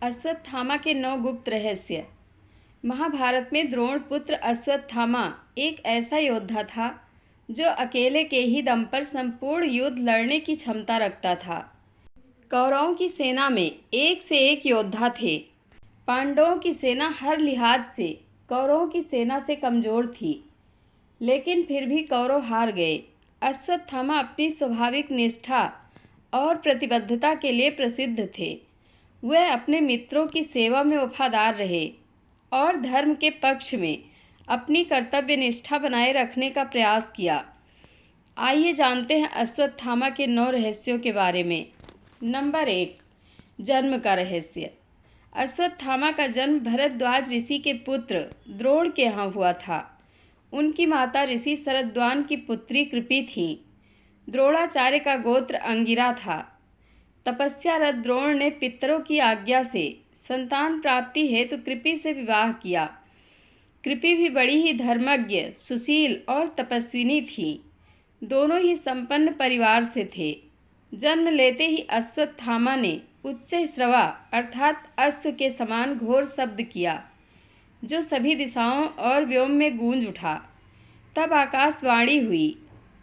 अश्वत्थामा के 9 गुप्त रहस्य। महाभारत में द्रोण पुत्र अश्वत्थामा एक ऐसा योद्धा था जो अकेले के ही दम पर संपूर्ण युद्ध लड़ने की क्षमता रखता था। कौरवों की सेना में एक से एक योद्धा थे। पांडवों की सेना हर लिहाज से कौरवों की सेना से कमज़ोर थी, लेकिन फिर भी कौरव हार गए। अश्वत्थामा अपनी स्वाभाविक निष्ठा और प्रतिबद्धता के लिए प्रसिद्ध थे। वह अपने मित्रों की सेवा में वफादार रहे और धर्म के पक्ष में अपनी कर्तव्य निष्ठा बनाए रखने का प्रयास किया। आइए जानते हैं अश्वत्थामा के 9 रहस्यों के बारे में। नंबर 1, जन्म का रहस्य। अश्वत्थामा का जन्म भरद्वाज ऋषि के पुत्र द्रोण के यहाँ हुआ था। उनकी माता ऋषि शरद्वान की पुत्री कृपि थी। द्रोणाचार्य का गोत्र अंगिरा था। तपस्यारत द्रोण ने पितरों की आज्ञा से संतान प्राप्ति हेतु कृपि से विवाह किया। कृपि भी बड़ी ही धर्मज्ञ, सुशील और तपस्विनी थी। दोनों ही संपन्न परिवार से थे। जन्म लेते ही अश्वत्थामा ने उच्च श्रवा अर्थात अश्व के समान घोर शब्द किया, जो सभी दिशाओं और व्योम में गूंज उठा। तब आकाशवाणी हुई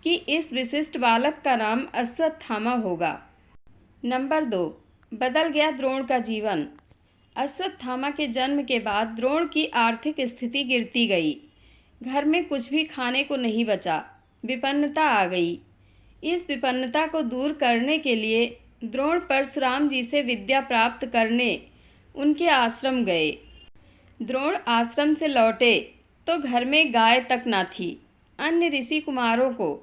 कि इस विशिष्ट बालक का नाम अश्वत्थामा होगा। नंबर 2, बदल गया द्रोण का जीवन। अश्वत्थामा के जन्म के बाद द्रोण की आर्थिक स्थिति गिरती गई। घर में कुछ भी खाने को नहीं बचा। विपन्नता आ गई। इस विपन्नता को दूर करने के लिए द्रोण परशुराम जी से विद्या प्राप्त करने उनके आश्रम गए। द्रोण आश्रम से लौटे तो घर में गाय तक न थी। अन्य ऋषि कुमारों को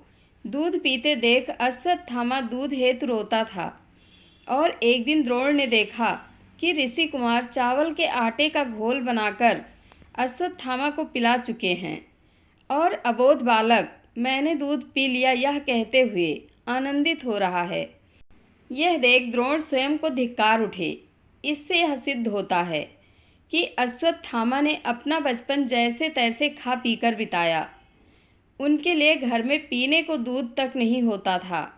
दूध पीते देख अश्वत्थामा दूध हेतु रोता था। और एक दिन द्रोण ने देखा कि ऋषि कुमार चावल के आटे का घोल बनाकर अश्वत्थामा को पिला चुके हैं और अबोध बालक मैंने दूध पी लिया यह कहते हुए आनंदित हो रहा है। यह देख द्रोण स्वयं को धिक्कार उठे। इससे यह सिद्ध होता है कि अश्वत्थामा ने अपना बचपन जैसे तैसे खा पीकर बिताया। उनके लिए घर में पीने को दूध तक नहीं होता था,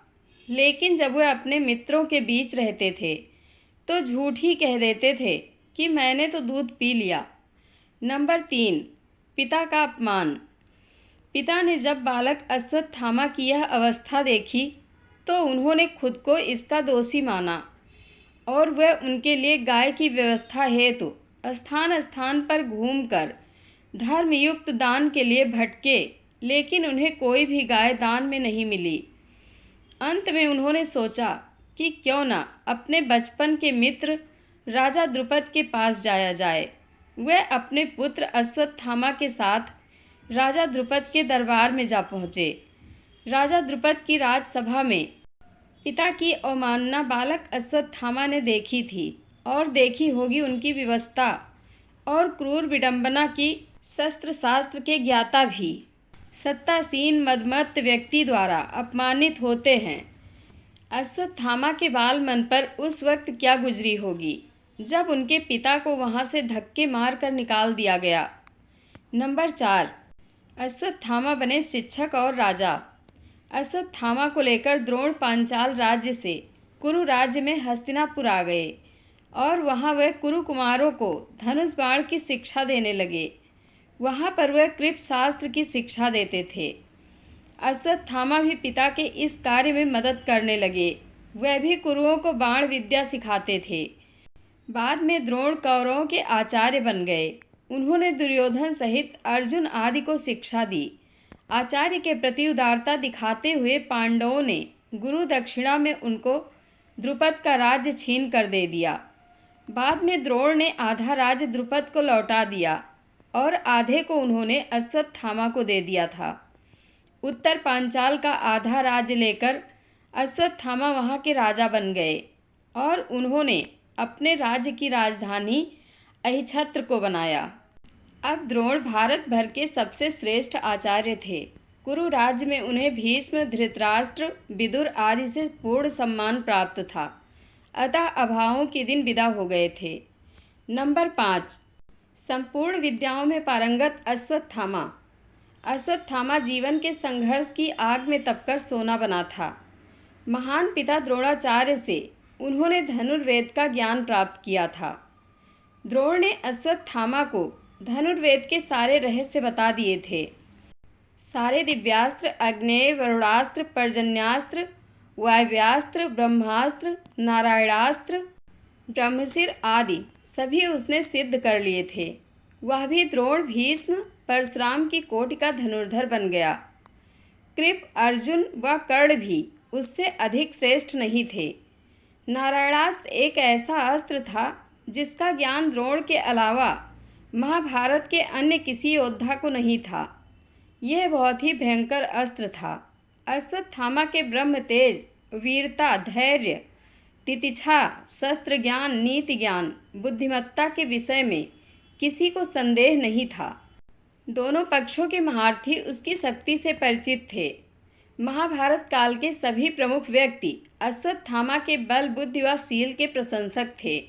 लेकिन जब वे अपने मित्रों के बीच रहते थे तो झूठ ही कह देते थे कि मैंने तो दूध पी लिया। नंबर 3, पिता का अपमान। पिता ने जब बालक अश्वत्थामा की यह अवस्था देखी तो उन्होंने खुद को इसका दोषी माना और वह उनके लिए गाय की व्यवस्था हेतु स्थान स्थान पर घूमकर धर्मयुक्त दान के लिए भटके, लेकिन उन्हें कोई भी गाय दान में नहीं मिली। अंत में उन्होंने सोचा कि क्यों न अपने बचपन के मित्र राजा द्रुपद के पास जाया जाए। वह अपने पुत्र अश्वत्थामा के साथ राजा द्रुपद के दरबार में जा पहुँचे। राजा द्रुपद की राजसभा में पिता की अवमानना बालक अश्वत्थामा ने देखी थी और देखी होगी उनकी विवशता और क्रूर विडंबना की शस्त्र शास्त्र के ज्ञाता भी सत्तासीन मदमत्त व्यक्ति द्वारा अपमानित होते हैं। अश्वत्थामा के बाल मन पर उस वक्त क्या गुजरी होगी जब उनके पिता को वहां से धक्के मारकर निकाल दिया गया। नंबर 4, अश्वत्थामा बने शिक्षक और राजा। अश्वत्थामा को लेकर द्रोण पांचाल राज्य से कुरु राज्य में हस्तिनापुर आ गए और वहां वह कुरु कुमारों को धनुष बाण की शिक्षा देने लगे। वहाँ पर वह कृप शास्त्र की शिक्षा देते थे। अश्वत्थामा भी पिता के इस कार्य में मदद करने लगे। वह भी कुरुओं को बाण विद्या सिखाते थे। बाद में द्रोण कौरवों के आचार्य बन गए। उन्होंने दुर्योधन सहित अर्जुन आदि को शिक्षा दी। आचार्य के प्रति उदारता दिखाते हुए पांडवों ने गुरु दक्षिणा में उनको द्रुपद का राज्य छीन कर दे दिया। बाद में द्रोण ने आधा राज्य द्रुपद को लौटा दिया और आधे को उन्होंने अश्वत्थामा को दे दिया था। उत्तर पांचाल का आधा राज्य लेकर अश्वत्थामा वहाँ के राजा बन गए और उन्होंने अपने राज्य की राजधानी अहिछत्र को बनाया। अब द्रोण भारत भर के सबसे श्रेष्ठ आचार्य थे। कुरु राज्य में उन्हें भीष्म, धृतराष्ट्र, विदुर आदि से पूर्ण सम्मान प्राप्त था। अतः अभावों के दिन विदा हो गए थे। नंबर 5, संपूर्ण विद्याओं में पारंगत अश्वत्थामा। अश्वत्थामा जीवन के संघर्ष की आग में तपकर सोना बना था। महान पिता द्रोणाचार्य से उन्होंने धनुर्वेद का ज्ञान प्राप्त किया था। द्रोण ने अश्वत्थामा को धनुर्वेद के सारे रहस्य बता दिए थे। सारे दिव्यास्त्र, अग्नेय, वरुणास्त्र, पर्जन्यास्त्र, वायव्यास्त्र, ब्रह्मास्त्र, नारायणास्त्र, ब्रह्मशिर आदि सभी उसने सिद्ध कर लिए थे। वह भी द्रोण, भीष्म, परशुराम की कोटि का धनुर्धर बन गया। कृप, अर्जुन व कर्ण भी उससे अधिक श्रेष्ठ नहीं थे। नारायणास्त्र एक ऐसा अस्त्र था जिसका ज्ञान द्रोण के अलावा महाभारत के अन्य किसी योद्धा को नहीं था। यह बहुत ही भयंकर अस्त्र था। अश्वत्थामा के ब्रह्म तेज, वीरता, धैर्य, तितिक्षा, शस्त्र ज्ञान, नीति ज्ञान, बुद्धिमत्ता के विषय में किसी को संदेह नहीं था। दोनों पक्षों के महारथी उसकी शक्ति से परिचित थे। महाभारत काल के सभी प्रमुख व्यक्ति अश्वत्थामा के बल, बुद्धि व शील के प्रशंसक थे।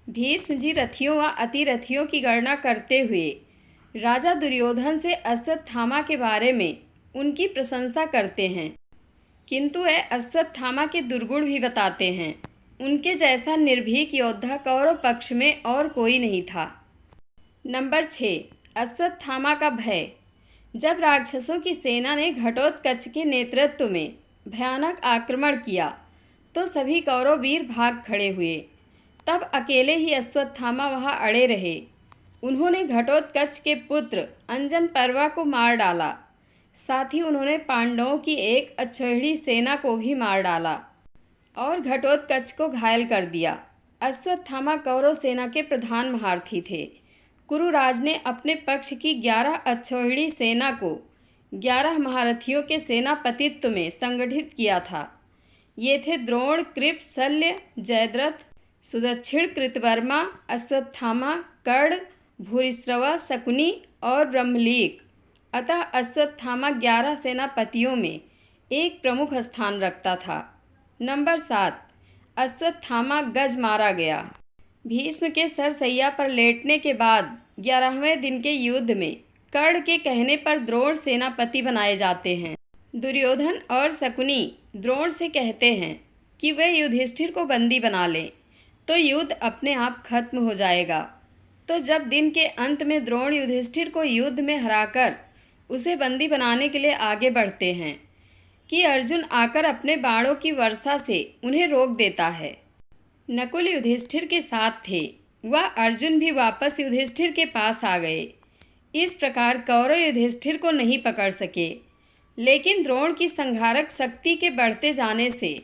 भीष्म जी रथियों व अतिरथियों की गणना करते हुए राजा दुर्योधन से अश्वत्थामा के बारे में उनकी प्रशंसा करते हैं, किंतु वह अश्वत्थामा के दुर्गुण भी बताते हैं। उनके जैसा निर्भीक योद्धा कौरव पक्ष में और कोई नहीं था। नंबर 6, अश्वत्थामा का भय। जब राक्षसों की सेना ने घटोत्कच के नेतृत्व में भयानक आक्रमण किया तो सभी कौरव वीर भाग खड़े हुए। तब अकेले ही अश्वत्थामा वहां अड़े रहे। उन्होंने घटोत्कच के पुत्र अंजन पर्वा को मार डाला। साथ ही उन्होंने पांडवों की एक अक्षौहिणी सेना को भी मार डाला और घटोत्कच को घायल कर दिया। अश्वत्थामा कौरव सेना के प्रधान महारथी थे। कुरुराज ने अपने पक्ष की 11 अक्षौहिणी सेना को 11 महारथियों के सेनापतित्व में संगठित किया था। ये थे द्रोण, कृप, शल्य, जयद्रथ, सुदक्षिण, कृतवर्मा, अश्वत्थामा, कर्ण, भूरिश्रवा, शकुनी और ब्रह्मलीक। अतः अश्वत्थामा 11 सेनापतियों में एक प्रमुख स्थान रखता था। नंबर 7, अश्वत्थामा गज मारा गया। भीष्म के सरसैया पर लेटने के बाद 11वें दिन के युद्ध में कर्ण के कहने पर द्रोण सेनापति बनाए जाते हैं। दुर्योधन और शकुनी द्रोण से कहते हैं कि वे युधिष्ठिर को बंदी बना लें तो युद्ध अपने आप खत्म हो जाएगा। तो जब दिन के अंत में द्रोण युधिष्ठिर को युद्ध में हराकर उसे बंदी बनाने के लिए आगे बढ़ते हैं कि अर्जुन आकर अपने बाणों की वर्षा से उन्हें रोक देता है। नकुल युधिष्ठिर के साथ थे। वह अर्जुन भी वापस युधिष्ठिर के पास आ गए। इस प्रकार कौरव युधिष्ठिर को नहीं पकड़ सके, लेकिन द्रोण की संहारक शक्ति के बढ़ते जाने से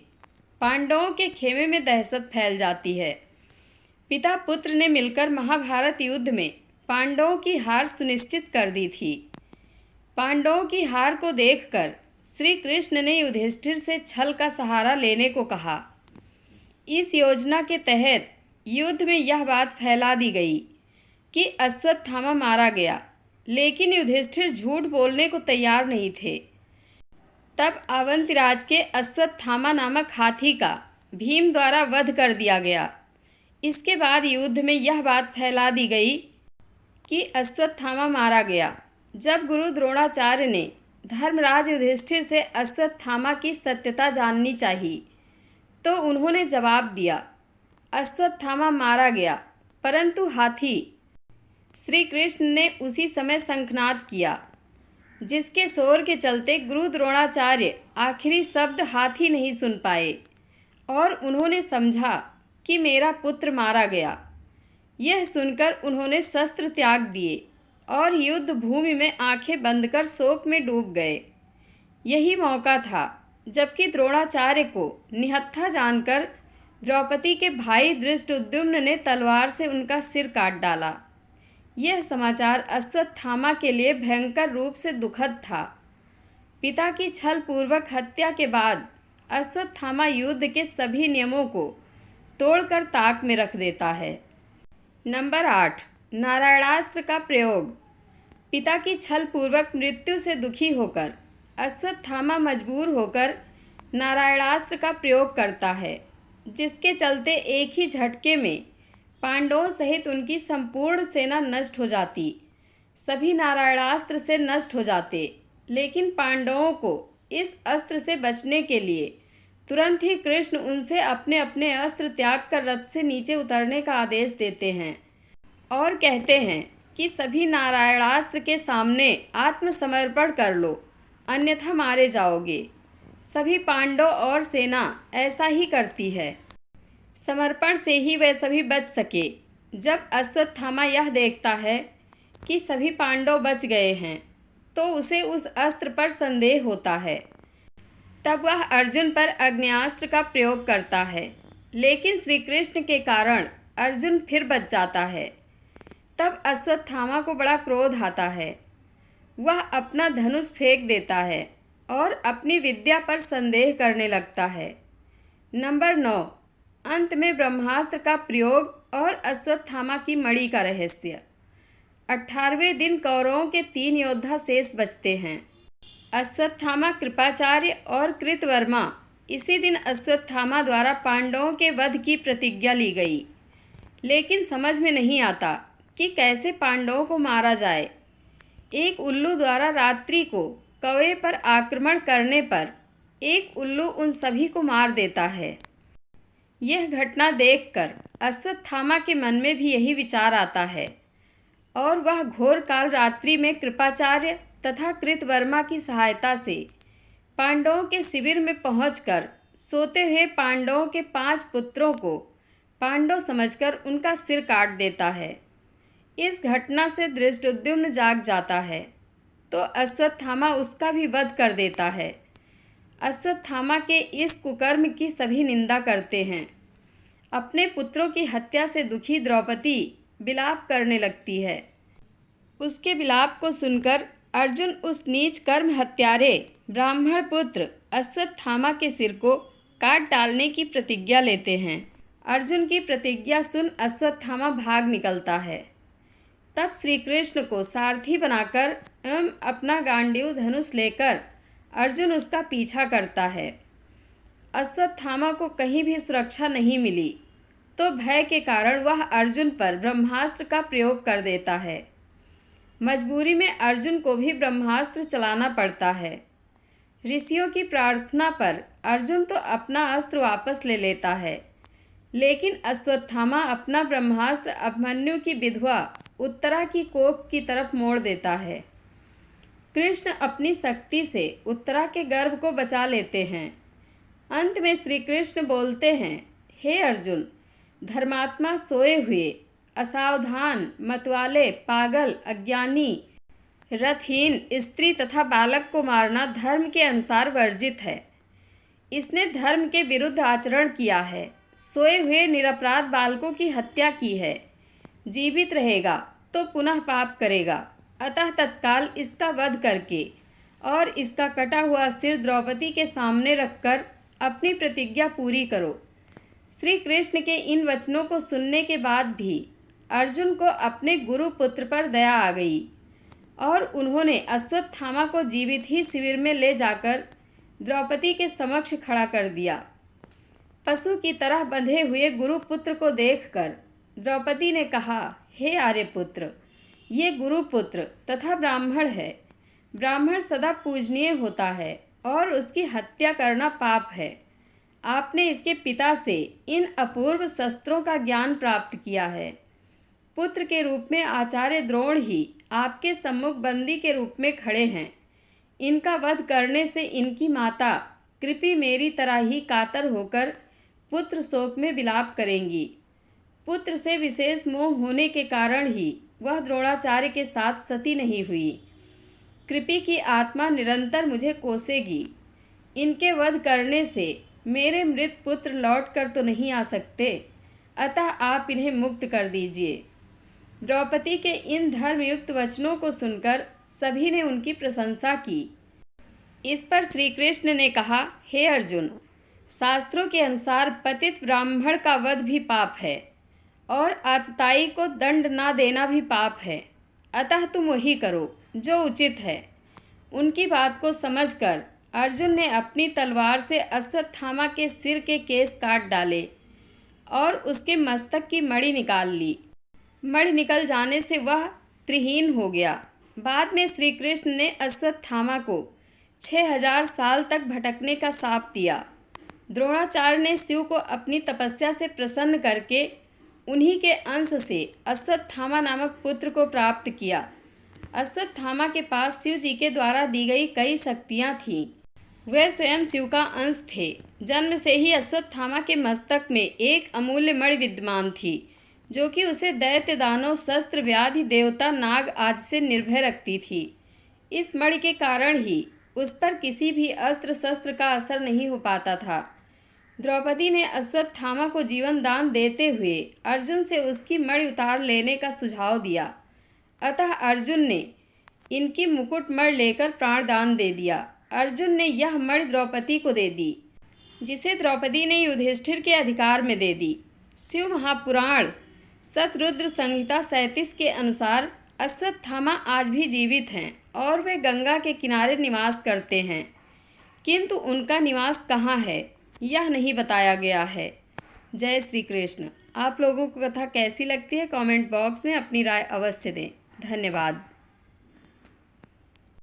पांडवों के खेमे में दहशत फैल जाती है। पिता पुत्र ने मिलकर महाभारत युद्ध में पांडवों की हार सुनिश्चित कर दी थी। पांडवों की हार को देखकर श्री कृष्ण ने युधिष्ठिर से छल का सहारा लेने को कहा। इस योजना के तहत युद्ध में यह बात फैला दी गई कि अश्वत्थामा मारा गया, लेकिन युधिष्ठिर झूठ बोलने को तैयार नहीं थे। तब अवंतिराज के अश्वत्थामा नामक हाथी का भीम द्वारा वध कर दिया गया। इसके बाद युद्ध में यह बात फैला दी गई कि अश्वत्थामा मारा गया। जब गुरु द्रोणाचार्य ने धर्मराज युधिष्ठिर से अश्वत्थामा की सत्यता जाननी चाहिए तो उन्होंने जवाब दिया, अश्वत्थामा मारा गया, परंतु हाथी। श्री कृष्ण ने उसी समय शंखनाद किया, जिसके शोर के चलते गुरु द्रोणाचार्य आखिरी शब्द हाथी नहीं सुन पाए और उन्होंने समझा कि मेरा पुत्र मारा गया। यह सुनकर उन्होंने शस्त्र त्याग दिए और युद्ध भूमि में आंखें बंद कर शोक में डूब गए। यही मौका था जबकि द्रोणाचार्य को निहत्था जानकर द्रौपदी के भाई धृष्टद्युम्न ने तलवार से उनका सिर काट डाला। यह समाचार अश्वत्थामा के लिए भयंकर रूप से दुखद था। पिता की छल पूर्वक हत्या के बाद अश्वत्थामा युद्ध के सभी नियमों को तोड़कर ताक में रख देता है। नंबर 8, नारायणास्त्र का प्रयोग। पिता की छल पूर्वक मृत्यु से दुखी होकर अश्वत्थामा मजबूर होकर नारायणास्त्र का प्रयोग करता है, जिसके चलते एक ही झटके में पांडवों सहित उनकी संपूर्ण सेना नष्ट हो जाती। सभी नारायणास्त्र से नष्ट हो जाते, लेकिन पांडवों को इस अस्त्र से बचने के लिए तुरंत ही कृष्ण उनसे अपने अपने अस्त्र त्याग कर रथ से नीचे उतरने का आदेश देते हैं और कहते हैं कि सभी नारायणास्त्र के सामने आत्मसमर्पण कर लो, अन्यथा मारे जाओगे। सभी पांडव और सेना ऐसा ही करती है। समर्पण से ही वे सभी बच सके। जब अश्वत्थामा यह देखता है कि सभी पांडव बच गए हैं, तो उसे उस अस्त्र पर संदेह होता है। तब वह अर्जुन पर आग्नेयास्त्र का प्रयोग करता है, लेकिन श्री कृष्ण के कारण अर्जुन फिर बच जाता है। तब अश्वत्थामा को बड़ा क्रोध आता है। वह अपना धनुष फेंक देता है और अपनी विद्या पर संदेह करने लगता है। नंबर 9, अंत में ब्रह्मास्त्र का प्रयोग और अश्वत्थामा की मणि का रहस्य। 18वें दिन कौरवों के 3 योद्धा शेष बचते हैं, अश्वत्थामा, कृपाचार्य और कृतवर्मा। इसी दिन अश्वत्थामा द्वारा पांडवों के वध की प्रतिज्ञा ली गई, लेकिन समझ में नहीं आता कि कैसे पांडवों को मारा जाए। एक उल्लू द्वारा रात्रि को कौवे पर आक्रमण करने पर एक उल्लू उन सभी को मार देता है। यह घटना देखकर अश्वत्थामा के मन में भी यही विचार आता है और वह घोर काल रात्रि में कृपाचार्य तथा कृतवर्मा की सहायता से पांडवों के शिविर में पहुंचकर सोते हुए पांडवों के 5 पुत्रों को पांडव समझकर उनका सिर काट देता है। इस घटना से धृष्टद्युम्न जाग जाता है, तो अश्वत्थामा उसका भी वध कर देता है। अश्वत्थामा के इस कुकर्म की सभी निंदा करते हैं। अपने पुत्रों की हत्या से दुखी द्रौपदी विलाप करने लगती है। उसके विलाप को सुनकर अर्जुन उस नीच कर्म हत्यारे ब्राह्मण पुत्र अश्वत्थामा के सिर को काट डालने की प्रतिज्ञा लेते हैं। अर्जुन की प्रतिज्ञा सुन अश्वत्थामा भाग निकलता है। तब श्री कृष्ण को सारथी बनाकर एवं अपना गांडीव धनुष लेकर अर्जुन उसका पीछा करता है। अश्वत्थामा को कहीं भी सुरक्षा नहीं मिली, तो भय के कारण वह अर्जुन पर ब्रह्मास्त्र का प्रयोग कर देता है। मजबूरी में अर्जुन को भी ब्रह्मास्त्र चलाना पड़ता है। ऋषियों की प्रार्थना पर अर्जुन तो अपना अस्त्र वापस ले लेता है, लेकिन अश्वत्थामा अपना ब्रह्मास्त्र अभिमन्यु की विधवा उत्तरा की कोख की तरफ मोड़ देता है। कृष्ण अपनी शक्ति से उत्तरा के गर्भ को बचा लेते हैं। अंत में श्री कृष्ण बोलते हैं, हे अर्जुन, धर्मात्मा सोए हुए, असावधान, मतवाले, पागल, अज्ञानी, रथहीन स्त्री तथा बालक को मारना धर्म के अनुसार वर्जित है। इसने धर्म के विरुद्ध आचरण किया है। सोए हुए निरपराध बालकों की हत्या की है। जीवित रहेगा तो पुनः पाप करेगा, अतः तत्काल इसका वध करके और इसका कटा हुआ सिर द्रौपदी के सामने रखकर अपनी प्रतिज्ञा पूरी करो। श्री कृष्ण के इन वचनों को सुनने के बाद भी अर्जुन को अपने गुरु पुत्र पर दया आ गई और उन्होंने अश्वत्थामा को जीवित ही शिविर में ले जाकर द्रौपदी के समक्ष खड़ा कर दिया। पशु की तरह बंधे हुए गुरुपुत्र को देखकर द्रौपदी ने कहा, हे आर्यपुत्र, ये गुरुपुत्र तथा ब्राह्मण है। ब्राह्मण सदा पूजनीय होता है और उसकी हत्या करना पाप है। आपने इसके पिता से इन अपूर्व शस्त्रों का ज्ञान प्राप्त किया है। पुत्र के रूप में आचार्य द्रोण ही आपके सम्मुख बंदी के रूप में खड़े हैं। इनका वध करने से इनकी माता कृपि मेरी तरह ही कातर होकर पुत्र शोक में विलाप करेंगी। पुत्र से विशेष मोह होने के कारण ही वह द्रोणाचार्य के साथ सती नहीं हुई। कृपि की आत्मा निरंतर मुझे कोसेगी। इनके वध करने से मेरे मृत पुत्र लौटकर तो नहीं आ सकते, अतः आप इन्हें मुक्त कर दीजिए। द्रौपदी के इन धर्मयुक्त वचनों को सुनकर सभी ने उनकी प्रशंसा की। इस पर श्री कृष्ण ने कहा, हे अर्जुन, शास्त्रों के अनुसार पतित ब्राह्मण का वध भी पाप है और आतताई को दंड ना देना भी पाप है, अतः तुम वही करो जो उचित है। उनकी बात को समझकर अर्जुन ने अपनी तलवार से अश्वत्थामा के सिर के केस काट डाले और उसके मस्तक की मणि निकाल ली। मणि निकल जाने से वह त्रिहीन हो गया। बाद में श्री कृष्ण ने अश्वत्थामा को 6000 साल तक भटकने का शाप दिया। द्रोणाचार्य ने शिव को अपनी तपस्या से प्रसन्न करके उन्हीं के अंश से अश्वत्थामा नामक पुत्र को प्राप्त किया। अश्वत्थामा के पास शिव जी के द्वारा दी गई कई शक्तियाँ थीं। वह स्वयं शिव का अंश थे। जन्म से ही अश्वत्थामा के मस्तक में एक अमूल्य मणि विद्यमान थी, जो कि उसे दैत्य, दानव, शस्त्र, व्याधि, देवता, नाग आदि से निर्भय रखती थी। इस मणि के कारण ही उस पर किसी भी अस्त्र शस्त्र का असर नहीं हो पाता था। द्रौपदी ने अश्वत्थामा को जीवन दान देते हुए अर्जुन से उसकी मणि उतार लेने का सुझाव दिया। अतः अर्जुन ने इनकी मुकुट मणि लेकर प्राणदान दे दिया। अर्जुन ने यह मणि द्रौपदी को दे दी, जिसे द्रौपदी ने युधिष्ठिर के अधिकार में दे दी। शिव महापुराण शतरुद्र संहिता 37 के अनुसार अश्वत्थामा आज भी जीवित हैं और वे गंगा के किनारे निवास करते हैं, किंतु उनका निवास कहाँ है यह नहीं बताया गया है। जय श्री कृष्ण। आप लोगों को कथा कैसी लगती है कमेंट बॉक्स में अपनी राय अवश्य दें। धन्यवाद।